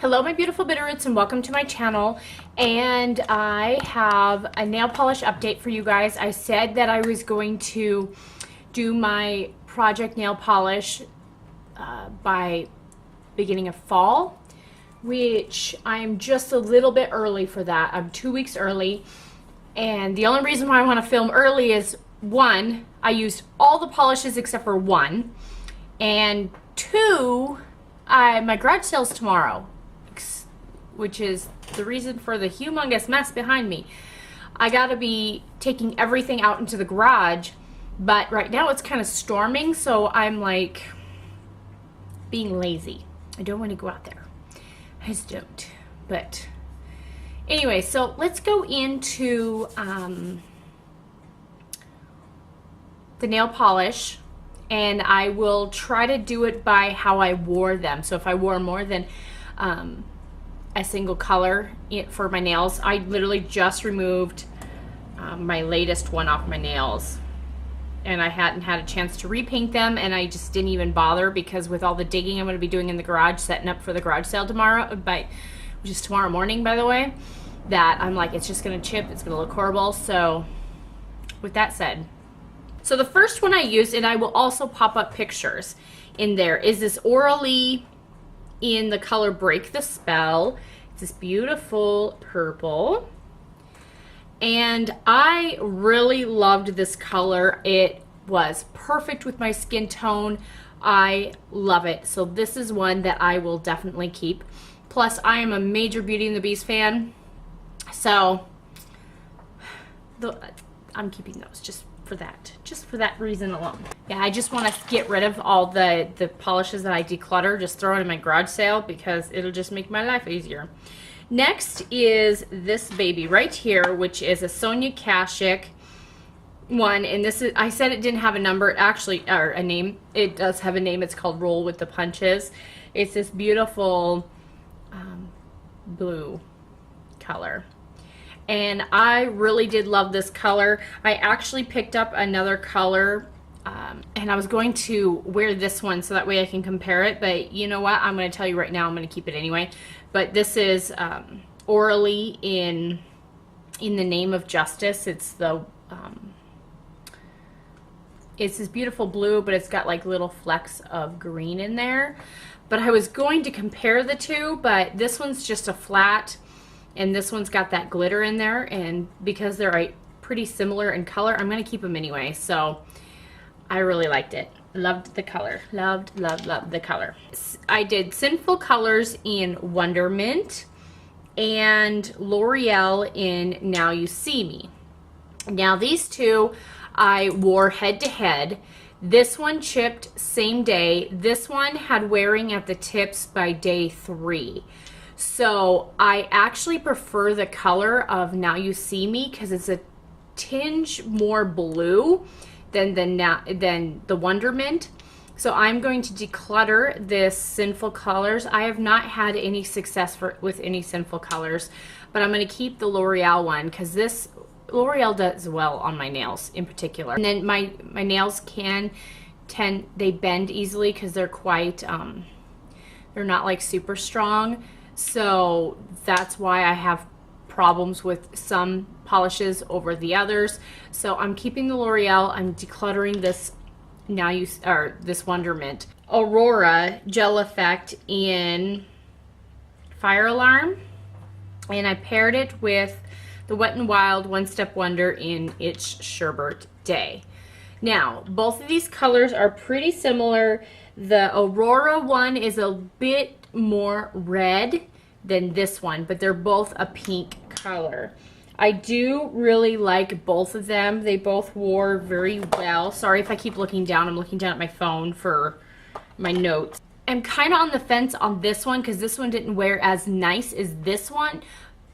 Hello my beautiful Bitterroots and welcome to my channel. And I have a nail polish update for you guys. I said that I was going to do my project nail polish by beginning of fall, which I am just a little bit early for that. I'm 2 weeks early, and the only reason why I want to film early is one, I used all the polishes except for one, and two, my garage sale's tomorrow, which is the reason for the humongous mess behind me. I gotta be taking everything out into the garage, but right now it's kind of storming, so I'm like being lazy. I don't want to go out there. I just don't. But anyway, so let's go into the nail polish, and I will try to do it by how I wore them. So if I wore more than a single color for my nails, I literally just removed my latest one off my nails, and I hadn't had a chance to repaint them, and I just didn't even bother because with all the digging I'm going to be doing in the garage, setting up for the garage sale tomorrow, which is tomorrow morning, by the way, that I'm like, it's just going to chip, it's going to look horrible. So with that said, so the first one I used, and I will also pop up pictures in there, is this Orally in the color Break the Spell. It's this beautiful purple, and I really loved this color. It was perfect with my skin tone. I love it. So this is one that I will definitely keep. Plus, I am a major Beauty and the Beast fan, so I'm keeping those just for that reason alone. Yeah, I just want to get rid of all the polishes that I declutter, just throw it in my garage sale because it'll just make my life easier. Next is this baby right here, which is a Sonia Kashuk one, and this is, I said it didn't have a number, it actually, or a name. It does have a name. It's called Roll with the Punches. It's this beautiful blue color, and I really did love this color. I actually picked up another color, and I was going to wear this one so that way I can compare it, but you know what, I'm going to tell you right now, I'm going to keep it anyway. But this is Orally in the Name of Justice. It's the it's this beautiful blue, but it's got like little flecks of green in there. But I was going to compare the two, but this one's just a flat, and this one's got that glitter in there, and because they're pretty similar in color, I'm going to keep them anyway. So I really liked it. Loved the color. Loved the color. I did Sinful Colors in Wondermint and L'Oreal in Now You See Me. Now these two I wore head to head. This one chipped same day. This one had wearing at the tips by day 3. So I actually prefer the color of Now You See Me because it's a tinge more blue than the Wondermint. So I'm going to declutter this Sinful Colors. I have not had any success with any Sinful Colors, but I'm going to keep the L'Oreal one because this L'Oreal does well on my nails in particular. And then my nails they bend easily because they're quite they're not like super strong. So that's why I have problems with some polishes over the others. So I'm keeping the L'Oreal. I'm decluttering this this Wondermint. Aurora Gel Effect in Fire Alarm, and I paired it with the Wet n Wild One Step Wonder in It's Sherbet Day. Now both of these colors are pretty similar. The Aurora one is a bit more red than this one, but they're both a pink color. I do really like both of them. They both wore very well. Sorry if I keep looking down. I'm looking down at my phone for my notes. I'm kind of on the fence on this one because this one didn't wear as nice as this one,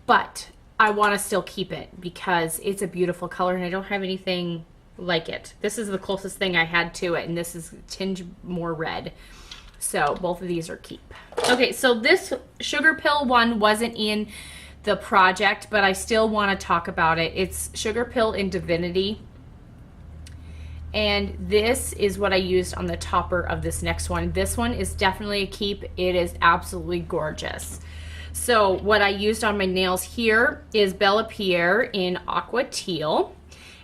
but I want to still keep it because it's a beautiful color and I don't have anything like it. This is the closest thing I had to it, and this is a tinge more red. So both of these are keep. Okay, so this Sugar Pill one wasn't in the project, but I still want to talk about it. It's Sugar Pill in Divinity, And this is what I used on the topper of this next one. This one is definitely a keep. It is absolutely gorgeous. So what I used on my nails here is Bella Pierre in Aqua Teal.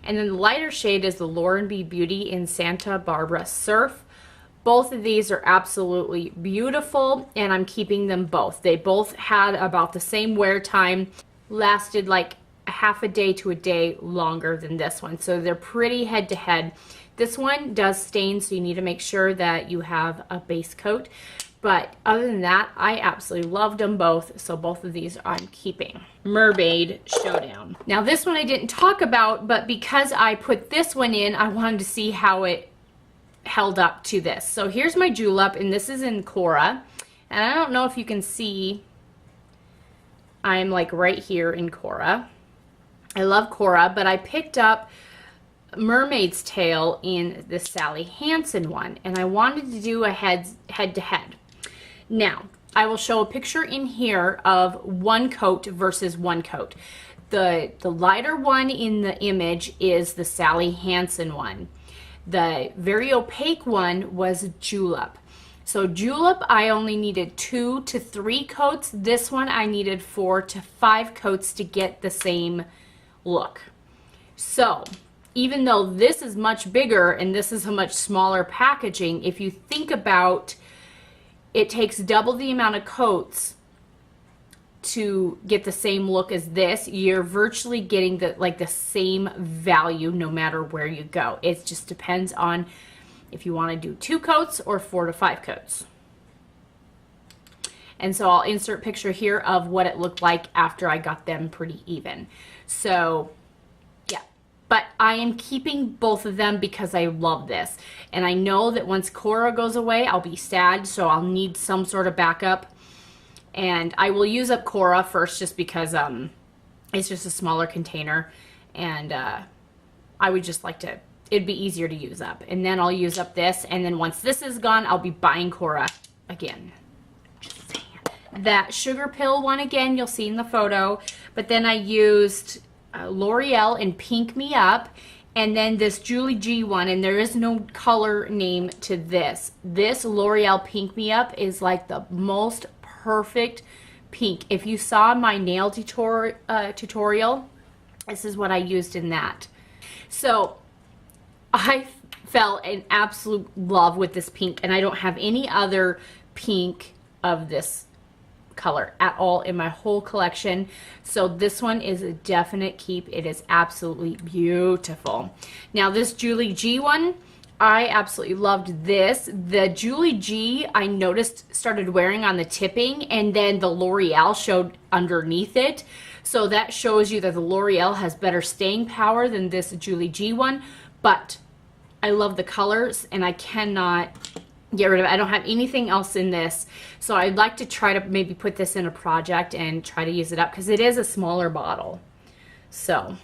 And then the lighter shade is the Lauren B. Beauty in Santa Barbara Surf. Both of these are absolutely beautiful, and I'm keeping them both. They both had about the same wear time, lasted like a half a day to a day longer than this one. So they're pretty head to head. This one does stain, so you need to make sure that you have a base coat. But other than that, I absolutely loved them both. So both of these I'm keeping. Mermaid Showdown. Now this one I didn't talk about, but because I put this one in, I wanted to see how it held up to this. So here's my julep, and this is in Cora. And I don't know if you can see, I'm like right here in Cora. I love Cora, but I picked up Mermaid's Tail in the Sally Hansen one, and I wanted to do a head to head. Now, I will show a picture in here of one coat versus one coat. The lighter one in the image is the Sally Hansen one. The very opaque one was Julep. So Julep, I only needed 2 to 3 coats. This one I needed 4 to 5 coats to get the same look. So even though this is much bigger and this is a much smaller packaging, if you think about it, takes double the amount of coats to get the same look as this. You're virtually getting the same value no matter where you go. It just depends on if you want to do 2 coats or 4 to 5 coats. And so I'll insert a picture here of what it looked like after I got them pretty even. So yeah, but I am keeping both of them because I love this. And I know that once Cora goes away, I'll be sad, so I'll need some sort of backup. And I will use up Cora first just because it's just a smaller container. And I would just like to, it'd be easier to use up. And then I'll use up this. And then once this is gone, I'll be buying Cora again. Just saying. That Sugar Pill one again, you'll see in the photo. But then I used L'Oreal in Pink Me Up. And then this Julie G one, and there is no color name to this. This L'Oreal Pink Me Up is like the most perfect pink. If you saw my nail tutorial, this is what I used in that. So I fell in absolute love with this pink, and I don't have any other pink of this color at all in my whole collection. So this one is a definite keep. It is absolutely beautiful. Now this Julie G one, I absolutely loved this. The Julie G I noticed started wearing on the tipping, and then the L'Oreal showed underneath it. So that shows you that the L'Oreal has better staying power than this Julie G one. But I love the colors, and I cannot get rid of it. I don't have anything else in this. So I'd like to try to maybe put this in a project and try to use it up because it is a smaller bottle. So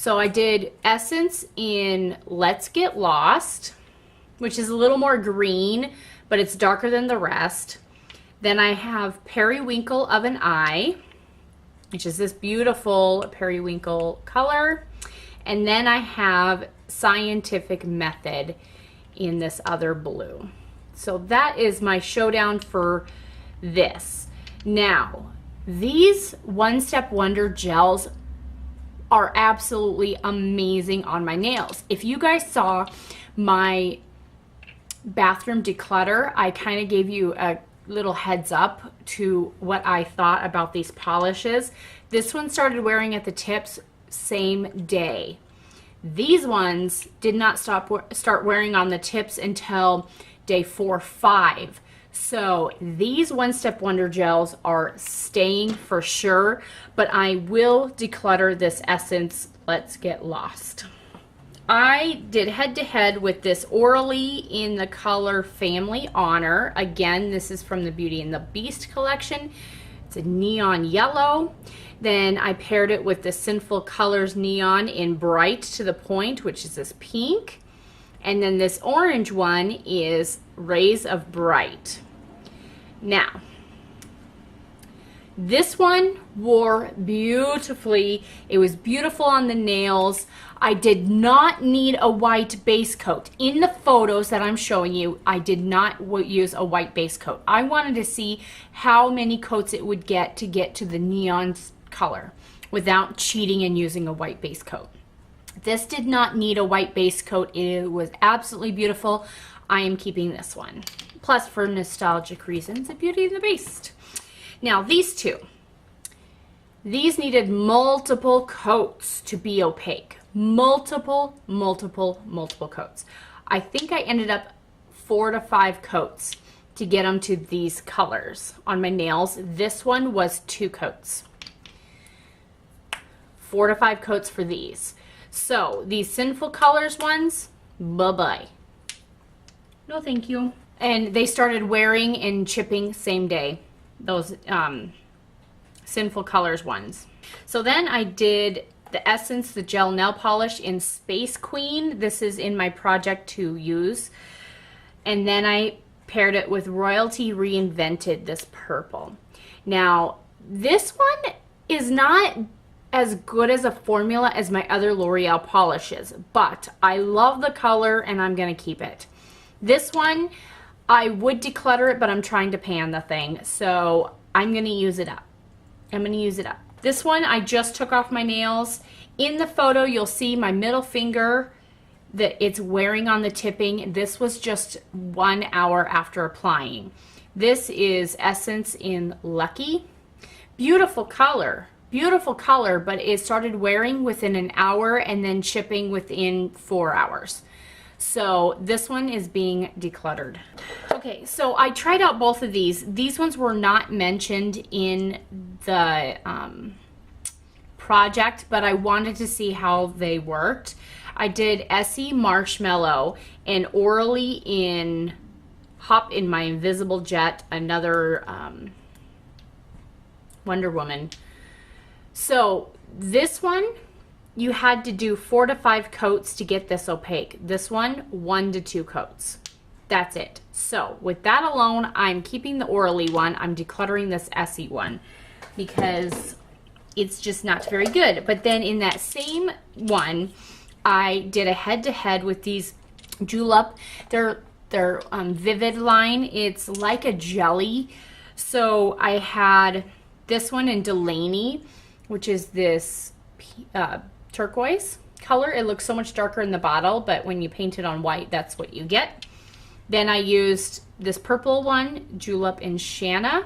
I did Essence in Let's Get Lost, which is a little more green, but it's darker than the rest. Then I have Periwinkle of an Eye, which is this beautiful periwinkle color. And then I have Scientific Method in this other blue. So that is my showdown for this. Now, these One Step Wonder gels are absolutely amazing on my nails. If you guys saw my bathroom declutter, I kind of gave you a little heads up to what I thought about these polishes. This one started wearing at the tips same day. These ones did not start wearing on the tips until day 4 or 5. So these One Step Wonder gels are staying for sure, but I will declutter this Essence Let's Get Lost. I did head to head with this Orally in the color Family Honor. Again, this is from the Beauty and the Beast collection. It's a neon yellow. Then I paired it with the Sinful Colors Neon in Bright to the Point, which is this pink. And then this orange one is Rays of Bright. Now, This one wore beautifully. It was beautiful on the nails. I did not need a white base coat. In the photos that I'm showing you, I did not use a white base coat. I wanted to see how many coats it would get to the neon color without cheating and using a white base coat. This did not need a white base coat. It was absolutely beautiful. I am keeping this one. Plus, for nostalgic reasons, a Beauty and the Beast. Now, these two. These needed multiple coats to be opaque. Multiple coats. I think I ended up 4 to 5 coats to get them to these colors on my nails. This one was 2 coats. 4 to 5 coats for these. So these Sinful Colors ones, bye-bye. No thank you. And they started wearing and chipping same day. Those Sinful Colors ones. So then I did the Essence, the gel nail polish in Space Queen. This is in my project to use. And then I paired it with Royalty Reinvented, this purple. Now, this one is not as good as a formula as my other L'Oreal polishes, but I love the color and I'm gonna keep it. This one, I would declutter it, but I'm trying to pan the thing, so I'm gonna use it up. This one, I just took off my nails. In the photo, you'll see my middle finger that it's wearing on the tipping. This was just 1 hour after applying. This is Essence in Lucky. Beautiful color, but it started wearing within an hour and then chipping within 4 hours. So this one is being decluttered. Okay, so I tried out both of these. These ones were not mentioned in the project, but I wanted to see how they worked. I did Essie Marshmallow and Orally in Hop in My Invisible Jet, another Wonder Woman. So this one, you had to do 4 to 5 coats to get this opaque. This one, 1 to 2 coats. That's it. So with that alone, I'm keeping the Orally one. I'm decluttering this Essie one because it's just not very good. But then in that same one, I did a head-to-head with these Julep. They're Vivid line. It's like a jelly. So I had this one in Delaney, which is this turquoise color. It looks so much darker in the bottle, but when you paint it on white, that's what you get. Then I used this purple one, Julep in Shanna,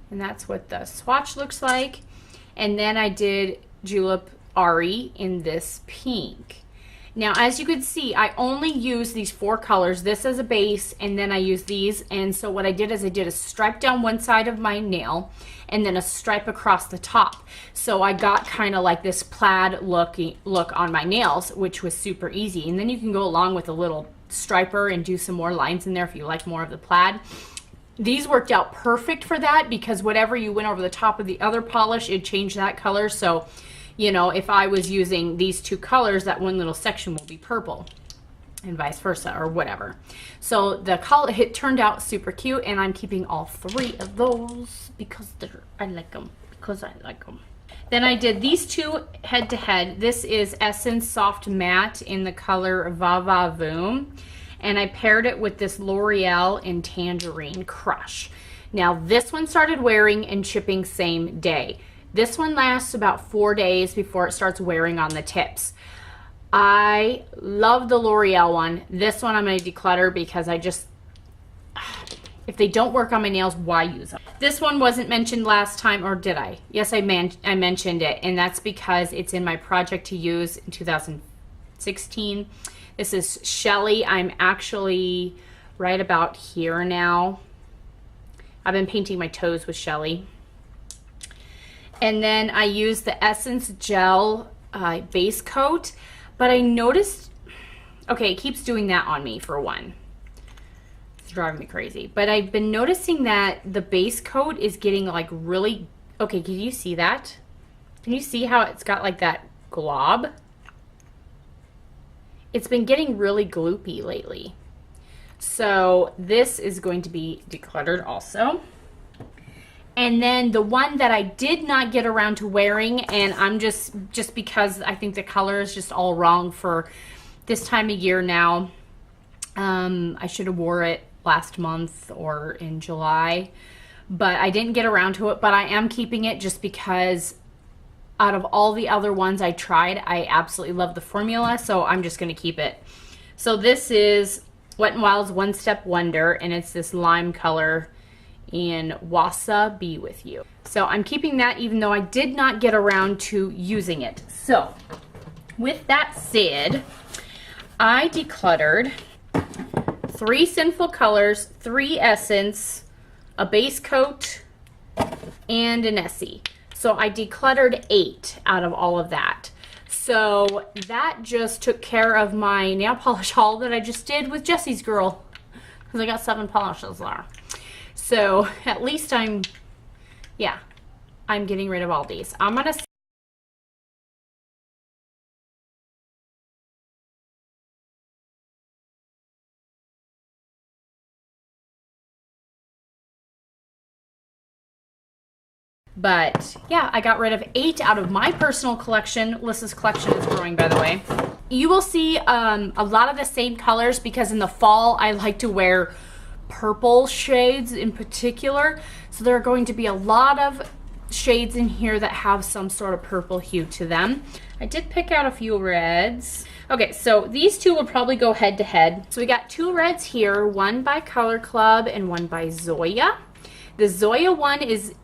and that's what the swatch looks like. And then I did Julep Ari in this pink. Now, as you can see, I only use these 4 colors, this as a base, and then I use these. And so what I did is I did a stripe down one side of my nail and then a stripe across the top. So I got kind of like this plaid look on my nails, which was super easy. And then you can go along with a little striper and do some more lines in there if you like more of the plaid. These worked out perfect for that because whatever you went over the top of the other polish, it changed that color. So, you know, if I was using these 2 colors, that one little section will be purple and vice versa or whatever. So the color, it turned out super cute, and I'm keeping all 3 of those because I like them. Then I did these 2 head to head. This is Essence Soft Matte in the color Va Va Voom, and I paired it with this L'Oreal in Tangerine Crush. Now this one started wearing and chipping same day. This one lasts about 4 days before it starts wearing on the tips. I love the L'Oreal one. This one I'm going to declutter because if they don't work on my nails, why use them? This one wasn't mentioned last time, or did I? Yes, I mentioned it, and that's because it's in my project to use in 2016. This is Shelly. I'm actually right about here now. I've been painting my toes with Shelly. And then I used the Essence Gel base coat, but I noticed, okay, it keeps doing that on me for one. It's driving me crazy. But I've been noticing that the base coat is getting like really, okay, can you see that? Can you see how it's got like that glob? It's been getting really gloopy lately. So this is going to be decluttered also. And then the one that I did not get around to wearing, and I'm just because I think the color is just all wrong for this time of year now. I should have wore it last month or in July, but I didn't get around to it. But I am keeping it just because out of all the other ones I tried, I absolutely love the formula, so I'm just going to keep it. So this is Wet n Wild's One Step Wonder, and it's this lime color in Wassa Be With You. So I'm keeping that even though I did not get around to using it. So with that said, I decluttered 3 Sinful Colors, 3 Essence, a base coat, and an Essie. So I decluttered 8 out of all of that. So that just took care of my nail polish haul that I just did with Jessie's Girl, because I got 7 polishes there. So at least I'm getting rid of all these. I'm gonna But yeah, I got rid of 8 out of my personal collection. Lissa's collection is growing, by the way. You will see a lot of the same colors because in the fall I like to wear purple shades in particular. So there are going to be a lot of shades in here that have some sort of purple hue to them. I did pick out a few reds. Okay, so these two will probably go head to head. So we got 2 reds here, one by Color Club and one by Zoya. The Zoya one is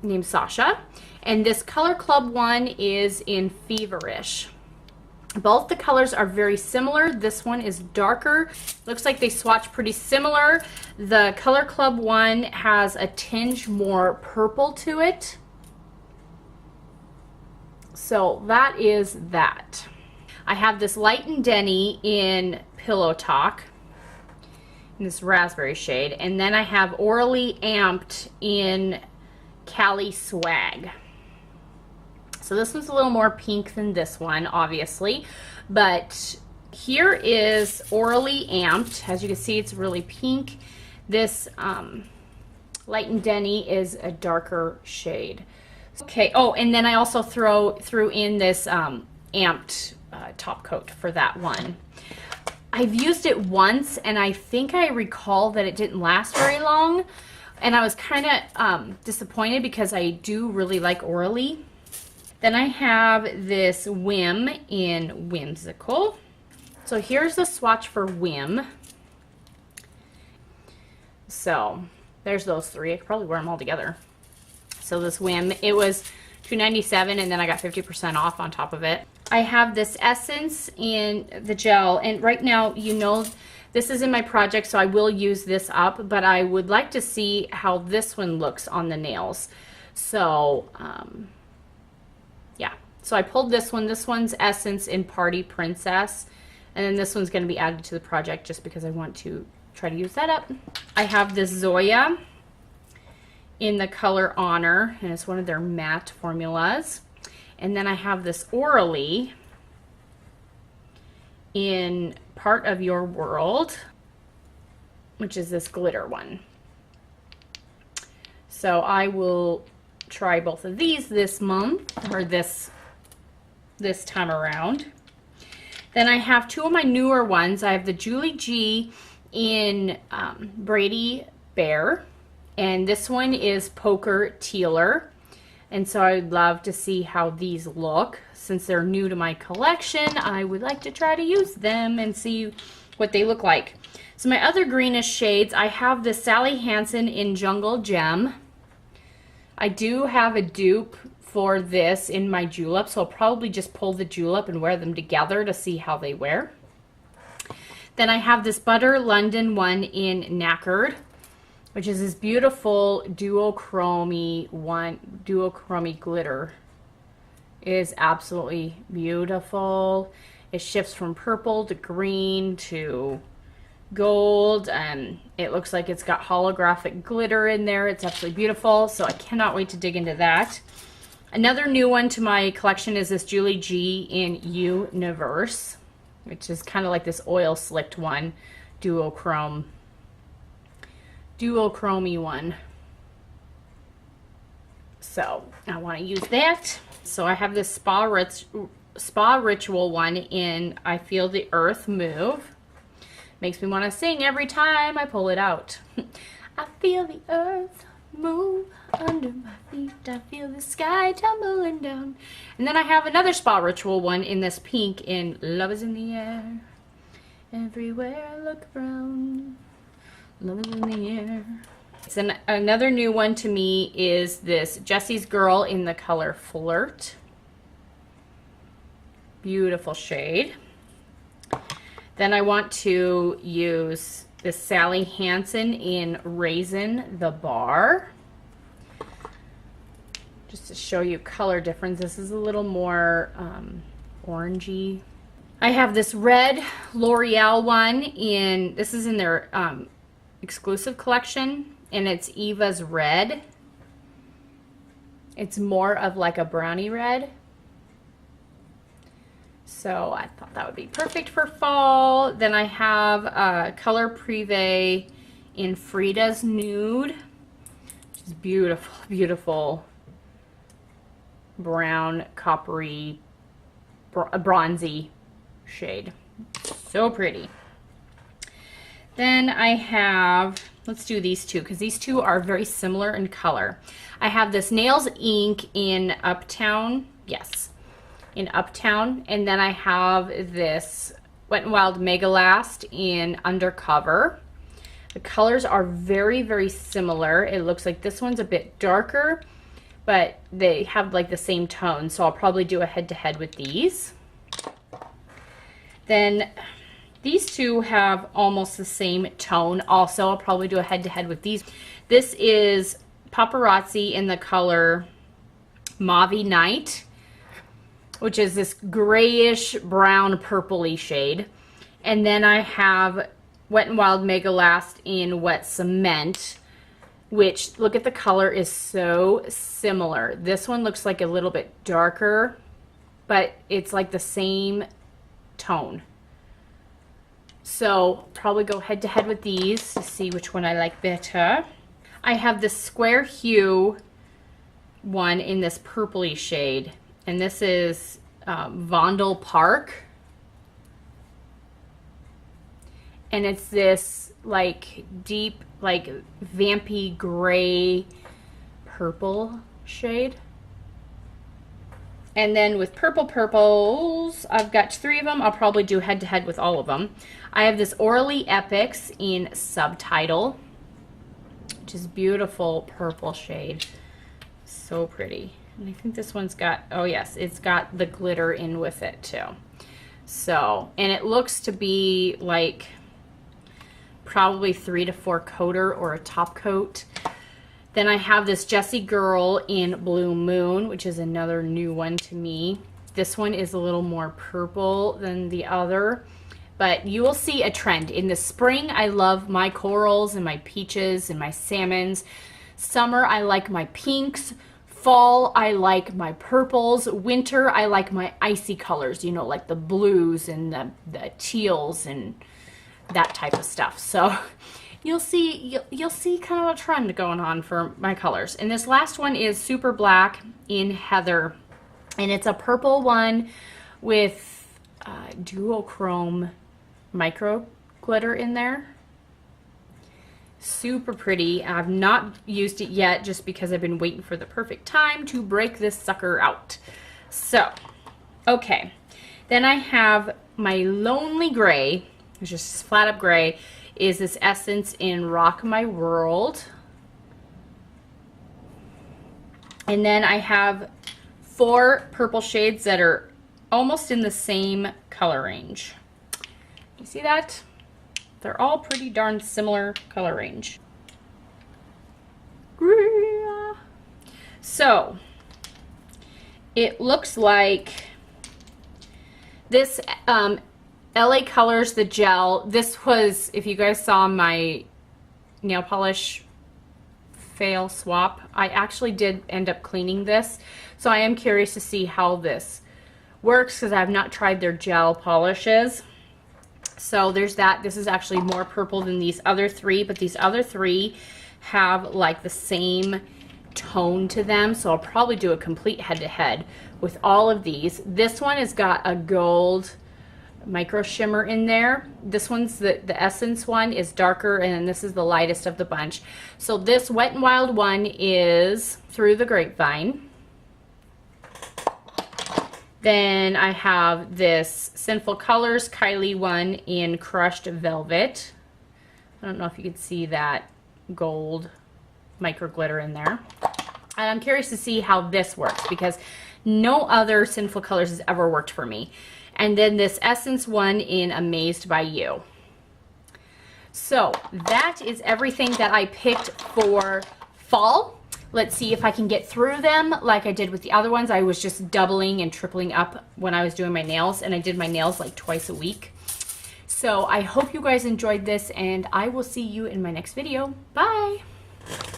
named Sasha, and this Color Club one is in Feverish. Both the colors are very similar. This one is darker. Looks like they swatch pretty similar. The Color Club one has a tinge more purple to it. So that is that. I have this Light and Denny in Pillow Talk, in this raspberry shade, and then I have Orally Amped in Cali Swag. So this one's a little more pink than this one, obviously, but here is Orally Amped. As you can see, it's really pink. This Light and Denny is a darker shade. Okay, oh, and then I also threw in this Amped top coat for that one. I've used it once, and I think I recall that it didn't last very long, and I was kind of disappointed because I do really like Orally. Then I have this Whim in Whimsical. So here's the swatch for Whim. So there's those 3. I could probably wear them all together. So this Whim, it was $2.97, and then I got 50% off on top of it. I have this Essence in the gel, and right now, you know, this is in my project, so I will use this up, but I would like to see how this one looks on the nails. So, yeah. So I pulled this one. This one's Essence in Party Princess, and then this one's going to be added to the project just because I want to try to use that up. I have this Zoya in the color Honor, and it's one of their matte formulas. And then I have this Orally in Part of Your World, which is this glitter one. So I will try both of these this month, or this time around. Then I have 2 of my newer ones. I have the Julie G in Brady Bear, and this one is Poker Tealer. And so I'd love to see how these look. Since they're new to my collection, I would like to try to use them and see what they look like. So my other greenish shades, I have the Sally Hansen in Jungle Gem. I do have a dupe for this in my julep, so I'll probably just pull the julep and wear them together to see how they wear. Then I have this Butter London one in Knackered, which is this beautiful duochromy glitter. It is absolutely beautiful. It shifts from purple to green to gold, and it looks like it's got holographic glitter in there. It's absolutely beautiful, so I cannot wait to dig into that. Another new one to my collection is this Julie G in Universe, which is kind of like this oil slicked one, duochromy one. So I want to use that. So I have this Spa Ritual one in I Feel the Earth Move. Makes me want to sing every time I pull it out. I feel the earth move under my feet. I feel the sky tumbling down. And then I have another Spa Ritual one in this pink in Love is in the Air. Everywhere I look around, love is in the air. So another new one to me is this Jesse's Girl in the color Flirt. Beautiful shade. Then I want to use this Sally Hansen in Raisin the Bar. Just to show you color difference. This is a little more orangey. I have this red L'Oreal one in, this is in their exclusive collection, and it's Eva's Red. It's more of like a brownie red. So I thought that would be perfect for fall. Then I have Color Privé in Frida's Nude, which is beautiful, beautiful brown, coppery, bronzy shade. So pretty. Then I have, let's do these two because these two are very similar in color. I have this Nails Ink in Uptown. Yes. In Uptown, and then I have this Wet n Wild Mega Last in Undercover. The colors are very, very similar. It looks like this one's a bit darker, but they have like the same tone, so I'll probably do a head-to-head with these. Then these two have almost the same tone also. I'll probably do a head-to-head with these. This is Paparazzi in the color Mauve Night, which is this grayish brown purpley shade. And then I have Wet n Wild Mega Last in Wet Cement, which, look at the color, is so similar. This one looks like a little bit darker, but it's like the same tone. So probably go head to head with these to see which one I like better. I have this Square Hue one in this purpley shade. And this is Vondel Park. And it's this like deep, like vampy gray purple shade. And then with purples, I've got 3 of them. I'll probably do head to head with all of them. I have this Orly Epics in Subtitle, which is beautiful purple shade. So pretty. And I think this one's got, oh yes, it's got the glitter in with it too. So, and it looks to be like probably 3 to 4 coater or a top coat. Then I have this Jessie Girl in Blue Moon, which is another new one to me. This one is a little more purple than the other, but you will see a trend. In the spring, I love my corals and my peaches and my salmons. Summer, I like my pinks. Fall, I like my purples. Winter, I like my icy colors, you know, like the blues and the teals and that type of stuff. So you'll see kind of a trend going on for my colors. And this last one is Super Black in Heather, and it's a purple one with duochrome micro glitter in there. Super pretty. I've not used it yet just because I've been waiting for the perfect time to break this sucker out. So, okay. Then I have my Lonely Gray, which is flat up gray, is this Essence in Rock My World. And then I have 4 purple shades that are almost in the same color range. You see that? They're all pretty darn similar color range. So, it looks like this LA Colors, the gel. This was, if you guys saw my nail polish fail swap, I actually did end up cleaning this. So I am curious to see how this works because I have not tried their gel polishes. So there's that. This is actually more purple than these other 3, but these other 3 have like the same tone to them, so I'll probably do a complete head-to-head with all of these. This one has got a gold micro shimmer in there. This one's the Essence one is darker, and this is the lightest of the bunch. So this Wet n Wild one is Through the Grapevine. Then I have this Sinful Colors Kylie one in Crushed Velvet. I don't know if you could see that gold micro glitter in there. And I'm curious to see how this works because no other Sinful Colors has ever worked for me. And then this Essence one in Amazed by You. So that is everything that I picked for fall. Let's see if I can get through them like I did with the other ones. I was just doubling and tripling up when I was doing my nails, and I did my nails like twice a week. So I hope you guys enjoyed this, and I will see you in my next video. Bye!